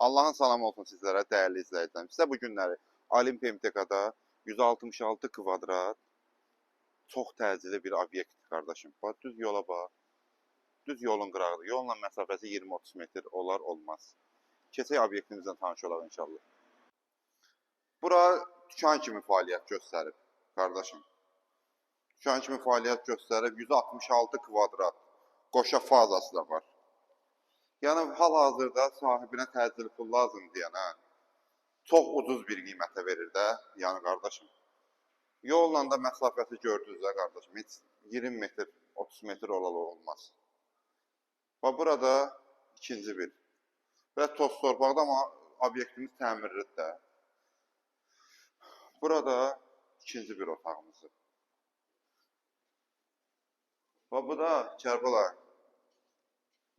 Allahın salamı olsun sizlərə, dəyərli izləyicilərim. Sizə bu günləri Olimpiya MTK-da 166 kvadrat çox təcili bir obyektdir qardaşım. Bax, düz yola bax. Düz yolun qırağıdır. Yolla məsafəsi 20-30 metr olar, olmaz. Keçək obyektimizlə tanış olaq inşallah. Bura dükan kimi fəaliyyət göstərib qardaşım. Dükan kimi fəaliyyət göstərib 166 kvadrat qoşa fazası da var. Yəni hal-hazırda sahibinə təcili pul lazım deyənə çox ucuz bir qiymətə verir də, yəni qardaşım. Yolla da məsafəsi gördünüz də qardaşım, heç 20 metr, 30 metr olalı olmaz. Və burada ikinci bir. Və toz torpaqda amma obyektimiz təmirlidir də. Burada ikinci bir otağımızdır. Və bu da Kərbəlayı.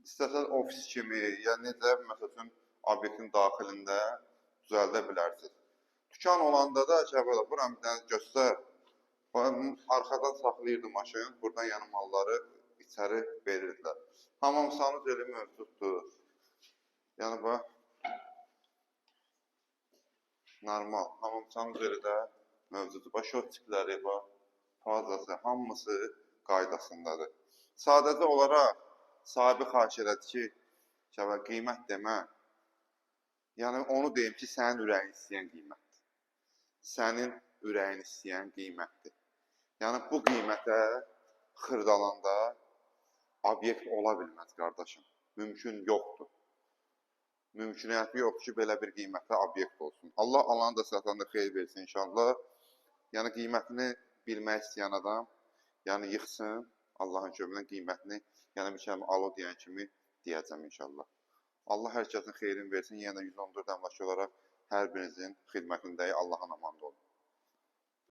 İstəsəz ofis kimi, yəni necə, məsələn, obyektin daxilində düzəldə bilərsiniz. Dükan olanda da Kərbəlayı, buranı bir dənə göstər. Arxadan saxlayırdı maşın, buradan yəni malları içəri verirdilər. Hamamsanız elə mövcuddur. Yəni bax, normal. Hamamsanız elə də mövcuddur. Bax, şotçikləri, bax, fazlası, hamısı qaydasındadır. Sadəcə olaraq sahibi xahiş elədi ki, qiymət demə. Yəni onu deyim ki, sənin ürəyin istəyən qiymətdir. Sənin ürəyin istəyən qiymətdir. Yəni bu qiymətə xırdalanda obyekt ola bilməz qardaşım. Mümkün yoxdur. Mümkünəti yoxdur ki, belə bir qiymətə obyekt olsun. Allah alanı da satan da xeyir versin inşallah. Yəni qiymətini bilmək istəyən adam, yəni yıxsın Allahın kömürünün qiymətini, yəni bir kəlmə alo deyən kimi deyəcəm inşallah. Allah hər kəsin xeyrini versin. Yenə 114 əmlakı olaraq hər birinizin xidmətindəyi Allahın amanı.